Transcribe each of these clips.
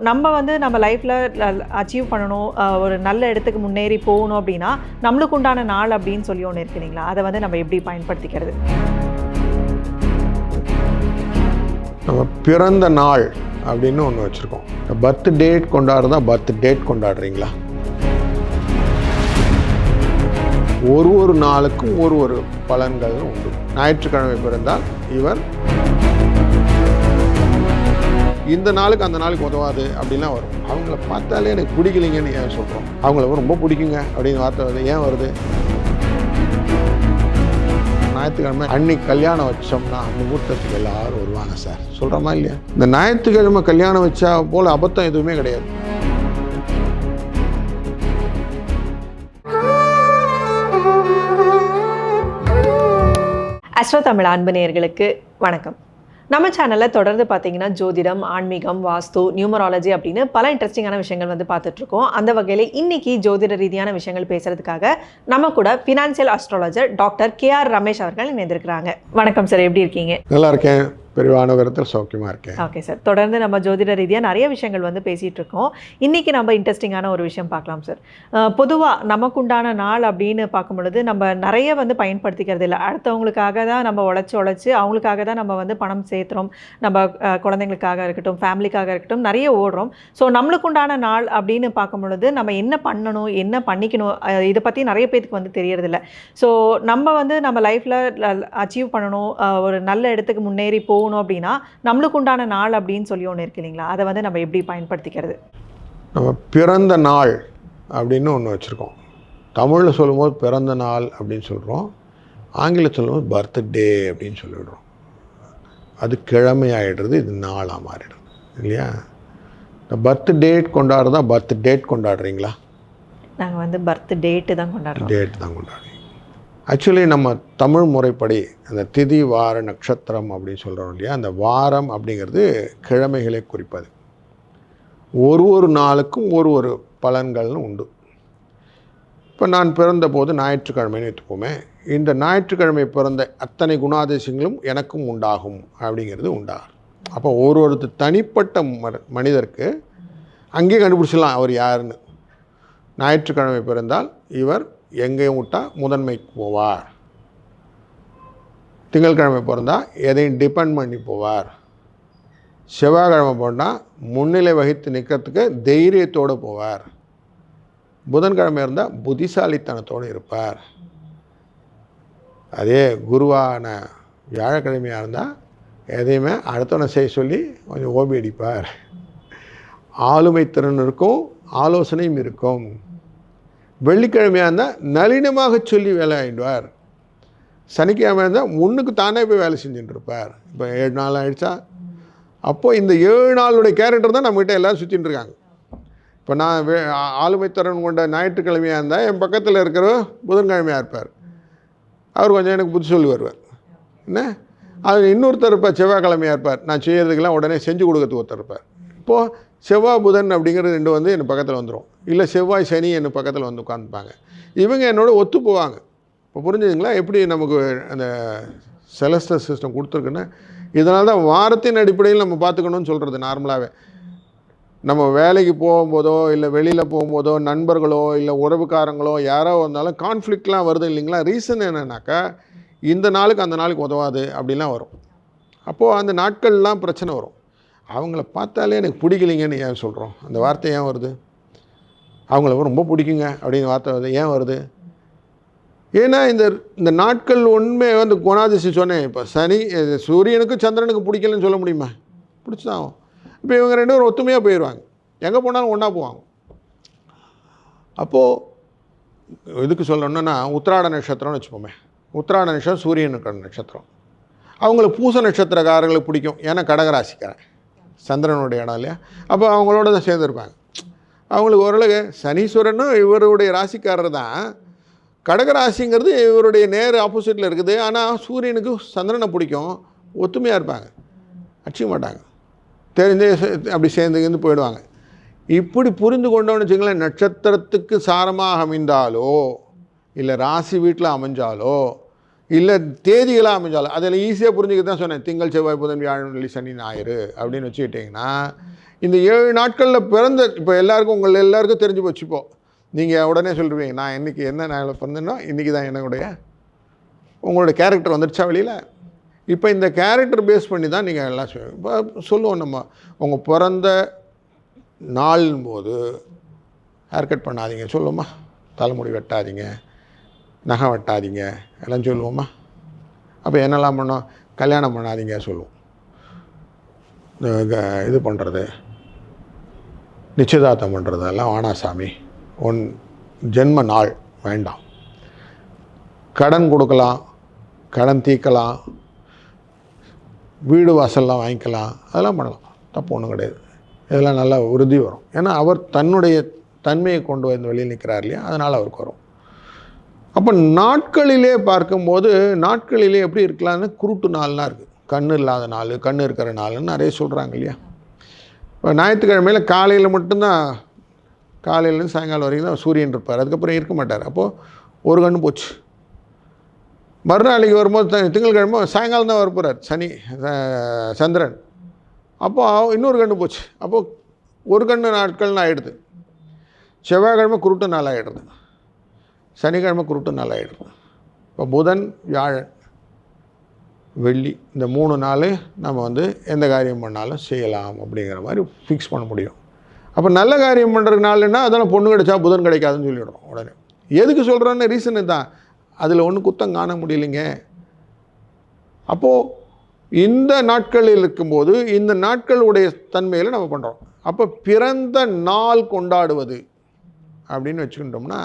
நம்ம வந்து நம்ம லைஃப்பில் அச்சீவ் பண்ணணும், ஒரு நல்ல இடத்துக்கு முன்னேறி போகணும் அப்படின்னா நம்மளுக்கு உண்டான நாள் அப்படின்னு சொல்லி ஒன்று இருக்கு இல்லைங்களா? அதை வந்து நம்ம எப்படி பயன்படுத்திக்கிறது? நம்ம பிறந்த நாள் அப்படின்னு ஒன்று வச்சுருக்கோம். பர்த் டேட் கொண்டாடுறதா பர்த் டேட் கொண்டாடுறீங்களா? ஒரு நாளுக்கும் ஒரு பலன்கள் உண்டு. ஞாயிற்றுக்கிழமை பிறந்தால் இவர் இந்த நாளுக்கு அந்த நாளுக்கு உதவாது அப்படின்லாம் வரும். அவங்கள பார்த்தாலே எனக்கு பிடிக்கலைங்கன்னு ஏன் சொல்கிறோம்? அவங்கள ரொம்ப பிடிக்குங்க அப்படின்னு வார்த்தை வருது. ஏன் வருது? ஞாயிற்றுக்கிழமை அன்னைக்கு கல்யாணம் வச்சோம்னா முகூர்த்தத்துக்கு எல்லாரும் வருவாங்க சார், சொல்கிறோமா இல்லையா? இந்த ஞாயிற்றுக்கிழமை கல்யாணம் வச்சா போல் அபத்தம் எதுவுமே கிடையாது. அஸ்ட்ரோ தமிழ் அன்பு நேயர்களுக்கு வணக்கம். நம்ம சேனலில் தொடர்ந்து பார்த்தீங்கன்னா ஜோதிடம், ஆன்மீகம், வாஸ்து, நியூமராலஜி அப்படின்னு பல இன்ட்ரெஸ்டிங்கான விஷயங்கள் வந்து பார்த்துட்ருக்கோம். அந்த வகையில் இன்னைக்கு ஜோதிட ரீதியான விஷயங்கள் பேசுறதுக்காக நம்ம கூட financial astrologer doctor KR Ramesh அவர்கள் இணைந்திருக்கிறாங்க. வணக்கம் சார், எப்படி இருக்கீங்க? நல்லா இருக்கேன், பெருவான விதத்தில் சௌக்கியமாக இருக்கேன். ஓகே சார், தொடர்ந்து நம்ம ஜோதிட ரீதியாக நிறைய விஷயங்கள் வந்து பேசிகிட்டு இருக்கோம். இன்றைக்கி நம்ம இன்ட்ரெஸ்டிங்கான ஒரு விஷயம் பார்க்கலாம் சார். பொதுவாக நமக்குண்டான நாள் அப்படின்னு பார்க்கும் பொழுது நம்ம நிறைய வந்து பயன்படுத்திக்கிறது இல்லை. அடுத்தவங்களுக்காக தான் நம்ம உழைச்சி அவங்களுக்காக தான் நம்ம வந்து பணம் சேர்த்துறோம். நம்ம குழந்தைங்களுக்காக இருக்கட்டும், ஃபேமிலிக்காக இருக்கட்டும், நிறைய ஓடுறோம். ஸோ நம்மளுக்குண்டான நாள் அப்படின்னு பார்க்கும் பொழுது நம்ம என்ன பண்ணணும், என்ன பண்ணிக்கணும், இதை பற்றி நிறைய பேருக்கு வந்து தெரியறதில்ல. ஸோ நம்ம வந்து நம்ம லைஃப்பில் அச்சீவ் பண்ணணும், ஒரு நல்ல இடத்துக்கு முன்னேறி போகணும் அப்படின்னா நம்மளுக்கு உண்டான நாள் அப்படின்னு சொல்லி ஒன்று இருக்கு இல்லைங்களா? அதை வந்து நம்ம எப்படி பயன்படுத்திக்கிறது? நம்ம பிறந்த நாள் அப்படின்னு ஒன்று வச்சுருக்கோம். தமிழில் சொல்லும்போது பிறந்த நாள் அப்படின்னு சொல்கிறோம், ஆங்கிலத்தில் சொல்லும்போது பர்த்டே அப்படின்னு சொல்லிடுறோம். அது கிழமை ஆகிடுறது, இது நாளாக மாறிடுது இல்லையா? இந்த பர்த் டேட் கொண்டாடுறதா பர்த் டேட் கொண்டாடுறீங்களா? நாங்கள் வந்து பர்த் டேட்டு தான் கொண்டாடுறோம். டேட் தான் கொண்டாடுறீங்க. ஆக்சுவலி நம்ம தமிழ் முறைப்படி அந்த திதி, வார, நட்சத்திரம் அப்படின்னு சொல்கிறோம் இல்லையா? அந்த வாரம் அப்படிங்கிறது கிழமைகளை குறிப்பது. ஒரு நாளுக்கும் ஒரு பலன்கள்னு உண்டு. இப்போ நான் பிறந்தபோது ஞாயிற்றுக்கிழமைன்னு எடுத்துப்போமே, இந்த ஞாயிற்றுக்கிழமை பிறந்த அத்தனை குணாதிசயங்களும் எனக்கும் உண்டாகும் அப்படிங்கிறது உண்டாகும். அப்போ ஒரு தனிப்பட்ட மனிதருக்கு அங்கேயே கண்டுபிடிச்சிடலாம் அவர் யாருன்னு. ஞாயிற்றுக்கிழமை பிறந்தால் இவர் எங்கேயும் விட்டால் முதன்மைக்கு போவார். திங்கட்கிழமை பிறந்தால் எதையும் டிபெண்ட் பண்ணி போவார். செவ்வாய்க்கிழமை போனால் முன்னிலை வகித்து நிற்கிறதுக்கு தைரியத்தோடு போவார். புதன்கிழமை இருந்தால் புத்திசாலித்தனத்தோடு இருப்பார். அதே குருவான வியாழக்கிழமையாக இருந்தால் எதையுமே அடுத்தவனை செய்ய சொல்லி கொஞ்சம் ஓபி அடிப்பார். ஆளுமை திறன் இருக்கும், ஆலோசனையும் இருக்கும். வெள்ளிக்கிழமையாக இருந்தால் நளினமாக சொல்லி வேலை ஆகிடுவார். சனிக்கிழமை இருந்தால் முன்னுக்கு தானே போய் வேலை செஞ்சுட்டுருப்பார். இப்போ 7 நாள் ஆகிடுச்சா? அப்போது இந்த 7 நாளுடைய கேரக்டர் தான் நம்மகிட்ட எல்லோரும் சுற்றின்னு இருக்காங்க. இப்போ நான் ஆளுமை திறன் கொண்ட ஞாயிற்றுக்கிழமையாக இருந்தால் என் பக்கத்தில் இருக்கிற புதன்கிழமையாக இருப்பார். அவர் கொஞ்சம் எனக்கு புத்தி சொல்லி வருவார். என்ன அது இன்னொருத்தர் இருப்பார், செவ்வாய்க்கிழமையாக இருப்பார். நான் செய்கிறதுக்கெல்லாம் உடனே செஞ்சு கொடுக்கறதுக்கு ஒருத்தர் இருப்பார். இப்போது செவ்வாய் புதன் அப்படிங்கிறது 2 வந்து என் பக்கத்தில் வந்துடும். இல்லை செவ்வாய் சனி என் பக்கத்தில் வந்து உட்காந்துப்பாங்க. இவங்க என்னோட ஒத்து போவாங்க. இப்போ புரிஞ்சுதுங்களா எப்படி நமக்கு அந்த செலஸ்டல் சிஸ்டம் கொடுத்துருக்குன்னு? இதனால தான் வாரத்தின் அடிப்படையில் நம்ம பார்த்துக்கணும்னு சொல்கிறது. நார்மலாகவே நம்ம வேலைக்கு போகும்போதோ இல்லை வெளியில் போகும்போதோ நண்பர்களோ இல்லை உறவுக்காரங்களோ யாரோ வந்தாலும் கான்ஃப்ளிக்ட்லாம் வருது இல்லைங்களா? ரீசன் என்னென்னாக்கா இந்த நாளுக்கு அந்த நாளுக்கு உதவாது அப்படின்லாம் வரும். அப்போது அந்த நாட்கள்லாம் பிரச்சனை வரும். அவங்கள பார்த்தாலே எனக்கு பிடிக்கலைங்கன்னு ஏன் சொல்கிறோம்? அந்த வார்த்தை ஏன் வருது? அவங்கள ரொம்ப பிடிக்குங்க அப்படின்னு வார்த்தை வருது. ஏன் வருது? ஏன்னா இந்த நாட்கள் உண்மை வந்து குணாதிசயம் சொன்னேன். இப்போ சூரியனுக்கும் சந்திரனுக்கும் பிடிக்கலன்னு சொல்ல முடியுமா? பிடிச்சதான் ஆகும். இப்போ இவங்க 2 பேரும் ஒத்துமையாக போயிடுவாங்க, எங்கே போனாலும் ஒன்றா போவாங்க. அப்போது இதுக்கு சொல்லணுன்னா உத்திராட நட்சத்திரம்னு வச்சுப்போமே. உத்திராட நட்சத்திரம் சூரியனுக்கான நட்சத்திரம். அவங்களுக்கு பூச நட்சத்திரக்காரர்களுக்கு பிடிக்கும், ஏன்னா கடகராசிக்காரன் சந்திரனுடைய இடம் இல்லையா? அப்போ அவங்களோட தான் சேர்ந்துருப்பாங்க. அவங்களுக்கு ஓரளவு சனீஸ்வரனும் இவருடைய ராசிக்காரர் தான். கடகராசிங்கிறது இவருடைய நேர் ஆப்போசிட்டில் இருக்குது. ஆனால் சூரியனுக்கு சந்திரனை பிடிக்கும், ஒத்துமையாக இருப்பாங்க, அடிச்சிக்க மாட்டாங்க, தெரிஞ்சே அப்படி சேர்ந்து போயிடுவாங்க. இப்படி புரிந்து கொண்டோன்னு வச்சுங்களேன், நட்சத்திரத்துக்கு சாரமாக அமைந்தாலோ இல்லை ராசி வீட்டில் அமைஞ்சாலோ இல்லை தேதிகளாக அமைஞ்சாலும் அதில் ஈஸியாக புரிஞ்சுக்க தான் சொன்னேன். திங்கள் செவ்வாய் புதன் வியாழன் வெள்ளி சனி ஞாயிறு அப்படின்னு வச்சுக்கிட்டிங்கன்னா இந்த 7 நாட்களில் பிறந்த இப்போ எல்லாருக்கும் உங்கள் எல்லாருக்கும் தெரிஞ்சு போச்சுப்போ. நீங்கள் உடனே சொல்லுவீங்க நான் இன்றைக்கி என்ன நாளில் பிறந்தேன்னா இன்றைக்கி தான் உங்களுடைய கேரக்டர் வந்துடுச்சா வெளியில். இப்போ இந்த கேரக்டர் பேஸ் பண்ணி தான் நீங்கள் எல்லாம் இப்போ சொல்லுவோம் நம்ம. உங்கள் பிறந்த நாளின் போது ஹேர் கட் பண்ணாதீங்க சொல்லுவோமா, தலைமுடி வெட்டாதீங்க, நகை வெட்டாதீங்க எல்லாம் சொல்லுவோமா. அப்போ என்னெல்லாம் பண்ணோம், கல்யாணம் பண்ணாதீங்க சொல்லுவோம். இது பண்ணுறது நிச்சயதார்த்தம் பண்ணுறதெல்லாம் வானாசாமி, ஜென்ம நாள் வேண்டாம். கடன் கொடுக்கலாம், கடன் தீர்க்கலாம், வீடு வாசல்லாம் வாங்கிக்கலாம், அதெல்லாம் பண்ணலாம், தப்பு ஒன்றும் கிடையாது. இதெல்லாம் நல்லா உறுதி வரும். ஏன்னா அவர் தன்னுடைய தன்மையை கொண்டு வந்து வெளியில் நிற்கிறார் இல்லையா, அதனால் அவருக்கு வரும். அப்போ நாட்களிலே பார்க்கும்போது நாட்களிலே எப்படி இருக்கலாம்னு குருட்டு நாள்லாம் இருக்குது. கண் இல்லாத நாள், கண் இருக்கிற நாள்னு நிறைய சொல்கிறாங்க இல்லையா. இப்போ ஞாயிற்றுக்கிழமையில் காலையில் மட்டும்தான், காலையிலேருந்து சாயங்காலம் வரைக்கும் தான் சூரியன் இருப்பார், அதுக்கப்புறம் இருக்க மாட்டார். அப்போது ஒரு கண்ணு போச்சு. மறுநாளைக்கு வரும்போது திங்கட்கிழமை சாயங்காலம் தான் வரப்போகிறார் சந்திரன். அப்போது இன்னொரு கண்ணு போச்சு. அப்போது ஒரு கண்ணு நாட்கள்னு ஆகிடுது. செவ்வாய்க்கிழமை குருட்டு நாள் ஆகிடுது, சனிக்கிழமை குருட்டு நாள் ஆகிடுது. இப்போ புதன் வியாழன் வெள்ளி இந்த 3 நாள் நம்ம எந்த காரியம் பண்ணாலும் செய்யலாம் அப்படிங்கிற மாதிரி ஃபிக்ஸ் பண்ண முடியும். அப்போ நல்ல காரியம் பண்ணுற நாள்னா அதெல்லாம் பொண்ணு கிடைச்சா புதன் கிடைக்காதுன்னு சொல்லிவிடுறோம் உடனே. எதுக்கு சொல்கிறோன்னு ரீசனு தான், அதில் ஒன்றும் குத்தம் காண முடியலைங்க. அப்போது இந்த நாட்களில் இருக்கும்போது இந்த நாட்களுடைய தன்மையில் நம்ம பண்ணுறோம். அப்போ பிறந்த நாள் கொண்டாடுவது அப்படின்னு வச்சுக்கிட்டோம்னா,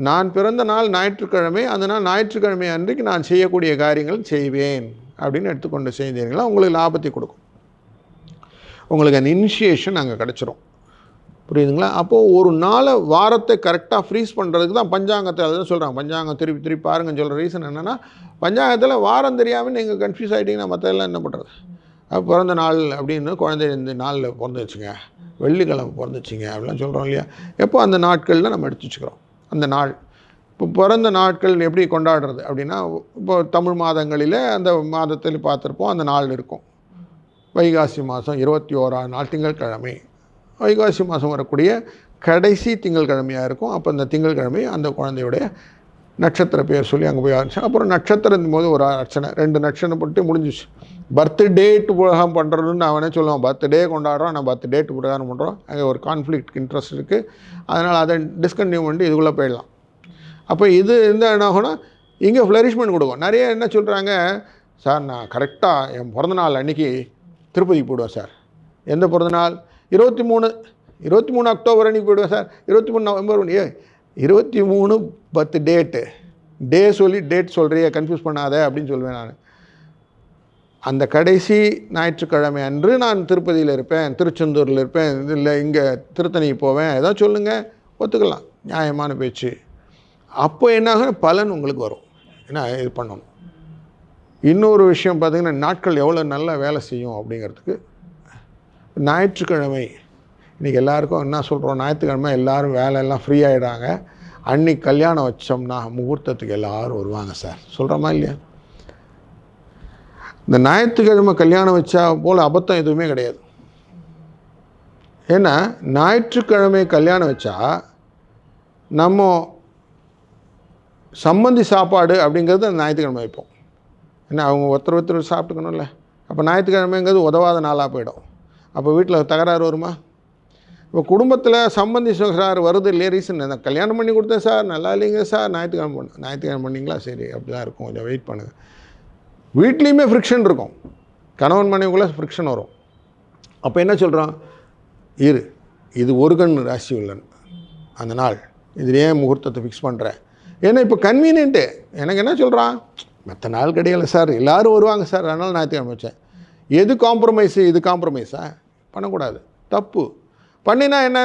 நான் பிறந்த நாள் ஞாயிற்றுக்கிழமை, அந்த நாள் ஞாயிற்றுக்கிழமை அன்றைக்கு நான் செய்யக்கூடிய காரியங்கள் செய்வேன் அப்படின்னு எடுத்துக்கொண்டு செய்தீங்களா உங்களுக்கு லாபத்தை கொடுக்கும். உங்களுக்கு அந்த இனிஷியேஷன் அங்கே கிடச்சிரும். புரியுதுங்களா? அப்போது ஒரு நாளை வாரத்தை கரெக்டாக ஃப்ரீஸ் பண்ணுறதுக்கு தான் பஞ்சாங்கத்தை அதை தான் சொல்கிறாங்க. பஞ்சாங்கம் திருப்பி திருப்பி பாருங்கன்னு சொல்கிற ரீசன் என்னென்னா, பஞ்சாங்கத்தில் வாரம் தெரியாமல் நீங்கள் கன்ஃபியூஸ் ஆகிட்டீங்கன்னா மற்றெல்லாம் என்ன பண்ணுறது. பிறந்த நாள் அப்படின்னு குழந்தை இந்த நாளில் பிறந்துச்சுங்க, வெள்ளிக்கிழமை பிறந்துச்சுங்க அப்படிலாம் சொல்கிறோம் இல்லையா. எப்போ அந்த நாட்களில் நம்ம எடுத்து வச்சுக்கிறோம். அந்த நாள் இப்போ பிறந்த நாட்கள் எப்படி கொண்டாடுறது அப்படின்னா, இப்போ தமிழ் மாதங்களில் அந்த மாதத்தில் பார்த்துருப்போம் அந்த நாள் இருக்கும். வைகாசி மாதம் 21ஆம் நாள் திங்கட்கிழமை, வைகாசி மாதம் வரக்கூடிய கடைசி திங்கட்கிழமையாக இருக்கும். அப்போ அந்த திங்கட்கிழமை அந்த குழந்தையுடைய நட்சத்திர பேர் சொல்லி அங்கே போய் ஆரம்பிச்சு, அப்புறம் நட்சத்திரம் போது ஒரு அர்ச்சனை, 2 நட்சத்திரம் போட்டு முடிஞ்சிச்சு. பர்த்டேட்டு உலகம் பண்ணுறதுன்னு அவனே சொல்லுவான். பர்த்டே கொண்டாடுறோம், நான் பர்த்டேட்டு பிரகாரம் பண்ணுறோம். அங்கே ஒரு கான்ஃப்ளிக்ட் இன்ட்ரெஸ்ட் இருக்குது, அதனால் அதை டிஸ்கன்டினியூ பண்ணி இதுக்குள்ளே போயிடலாம். அப்போ இது என்ன ஆகும்னா இங்கே ஃப்ளரிஷ்மெண்ட் கொடுக்கும். நிறைய என்ன சொல்கிறாங்க, சார் நான் கரெக்டாக என் பிறந்தநாள் அன்றைக்கி திருப்பதிக்கு போயிடுவேன் சார். எந்த பிறந்தநாள்? 23 அக்டோபர் அன்றைக்கி போயிடுவேன் சார். 23 நவம்பர் 23 பர்த்டேட்டு டே சொல்லி டேட் சொல்கிறிய கன்ஃபியூஸ் பண்ணாத அப்படின்னு சொல்லுவேன் நான். அந்த கடைசி ஞாயிற்றுக்கிழமை அன்று நான் திருப்பதியில் இருப்பேன், திருச்செந்தூரில் இருப்பேன், இல்லை இங்கே திருத்தணிக்கு போவேன், ஏதாவது சொல்லுங்கள், ஒத்துக்கலாம், நியாயமான பேச்சு. அப்போ என்னாகும், பலன் உங்களுக்கு வரும். ஏன்னா இது பண்ணணும். இன்னொரு விஷயம் பார்த்திங்கன்னா, நாட்கள் எவ்வளோ நல்லா வேலை செய்யும் அப்படிங்கிறதுக்கு. ஞாயிற்றுக்கிழமை இன்றைக்கி எல்லாேருக்கும் என்ன சொல்கிறோம், ஞாயிற்றுக்கிழமை எல்லோரும் வேலையெல்லாம் ஃப்ரீ ஆகிடாங்க, அன்றைக்கி கல்யாணம் வச்சோம்னா முகூர்த்தத்துக்கு எல்லோரும் வருவாங்க சார், சொல்கிறோமா இல்லையா? இந்த ஞாயிற்றுக்கிழமை கல்யாணம் வச்சா போல் அபத்தம் எதுவுமே கிடையாது. ஏன்னா ஞாயிற்றுக்கிழமை கல்யாணம் வச்சா நம்ம சம்மந்தி சாப்பாடு அப்படிங்கிறது அந்த ஞாயிற்றுக்கிழமை வைப்போம். ஏன்னா அவங்க ஒருத்தர் சாப்பிட்டுக்கணும்ல. அப்போ ஞாயிற்றுக்கிழமைங்கிறது உதவாத நாளாக போயிடும். அப்போ வீட்டில் தகராறு வருமா? இப்போ குடும்பத்தில் சம்பந்தி சார் வருது இல்லையே, ரீசன் நான் கல்யாணம் பண்ணி கொடுத்தேன் சார், நல்லா இல்லைங்க சார், ஞாயிற்றுக்கிழமை பண்ணிங்களா, சரி அப்படி தான் இருக்கும், கொஞ்சம் வெயிட் பண்ணுங்கள். வீட்லேயுமே ஃப்ரிக்ஷன் இருக்கும், கணவன் மனைவிக்குள்ளே ஃப்ரிக்ஷன் வரும். அப்போ என்ன சொல்கிறோம், இது ஒரு கண் ராசி உள்ளன் அந்த நாள், இதுலேயே முகூர்த்தத்தை ஃபிக்ஸ் பண்ணுறேன். ஏன்னா இப்போ கன்வீனியன்ட்டு. எனக்கு என்ன சொல்கிறான், மற்ற நாள் கிடையாது சார், எல்லோரும் வருவாங்க சார், அதனால் ஞாயிற்றுக்கிழமை வச்சேன். எது காம்ப்ரமைஸு? இது காம்ப்ரமைஸா? பண்ணக்கூடாது, தப்பு. பண்ணினா என்ன,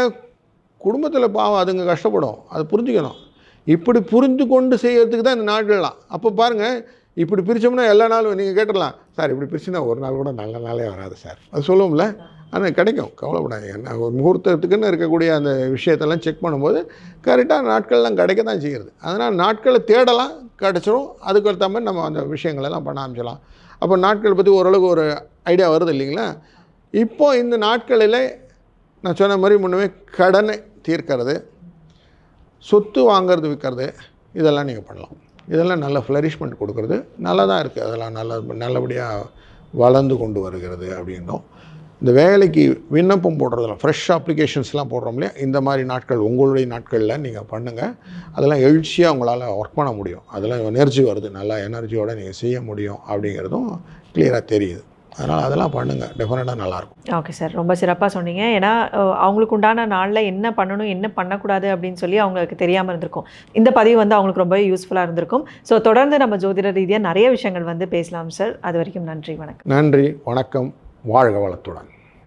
குடும்பத்தில் பாவம் அதுங்க கஷ்டப்படும், அது புரிஞ்சுக்கணும். இப்படி புரிந்து கொண்டு செய்கிறதுக்கு தான் இந்த நாட்கள்லாம். அப்போ பாருங்கள், இப்படி பிரித்தோம்னா எல்லா நாளும் நீங்கள் கேட்டுடலாம், சார் இப்படி பிரிச்சுனா ஒரு நாள் கூட நல்ல நாளே வராது சார், அது சொல்லுவோம்ல. ஆனால் கிடைக்கும், கவலைப்படாது. என்ன ஒரு முகூர்த்தத்துக்குன்னு இருக்கக்கூடிய அந்த விஷயத்தெல்லாம் செக் பண்ணும்போது கரெக்டான நாட்கள்லாம் கிடைக்க தான் செய்கிறது. அதனால் நாட்களை தேடலாம், கிடச்சிரும். அதுக்கு ஏற்ற மாதிரி நம்ம அந்த விஷயங்களெல்லாம் பண்ண ஆரம்பிச்சிடலாம். அப்போ நாட்கள் பற்றி ஓரளவுக்கு ஒரு ஐடியா வருது இல்லைங்களா? இப்போ இந்த நாட்களில் நான் சொன்ன மாதிரி முன்னமே கடனை தீர்க்கிறது, சொத்து வாங்கிறது, விற்கிறது, இதெல்லாம் நீங்கள் பண்ணலாம். இதெல்லாம் நல்ல ஃப்ளரிஷ்மெண்ட் கொடுக்குறது நல்லா தான் இருக்குது. அதெல்லாம் நல்லபடியாக வளர்ந்து கொண்டு வருகிறது அப்படின்னும். இந்த வேலைக்கு விண்ணப்பம் போடுறதுல ஃப்ரெஷ் அப்ளிகேஷன்ஸ்லாம் போடுறோம் இல்லையா, இந்த மாதிரி நாட்கள் உங்களுடைய நாட்களில் நீங்கள் பண்ணுங்கள். அதெல்லாம் எழுச்சியாக உங்களால் ஒர்க் பண்ண முடியும். அதெல்லாம் எனர்ஜி வருது, நல்லா எனர்ஜியோடு நீங்கள் செய்ய முடியும் அப்படிங்கிறதும் கிளியராக தெரியுது. அதனால் அதெல்லாம் பண்ணுங்கள், டெஃபினட்டாக நல்லாயிருக்கும். ஓகே சார், ரொம்ப சிறப்பாக சொன்னீங்க. ஏன்னா அவங்களுக்கு உண்டான நாளில் என்ன பண்ணணும் என்ன பண்ணக்கூடாது அப்படின்னு சொல்லி அவங்களுக்கு தெரியாமல் இருந்திருக்கும். இந்த பதிவு வந்து அவங்களுக்கு ரொம்ப யூஸ்ஃபுல்லாக இருந்திருக்கும். ஸோ தொடர்ந்து நம்ம ஜோதிட ரீதியாக நிறைய விஷயங்கள் வந்து பேசலாம் சார். அது வரைக்கும் நன்றி, வணக்கம். நன்றி, வணக்கம், வாழ்க வளத்துடன்.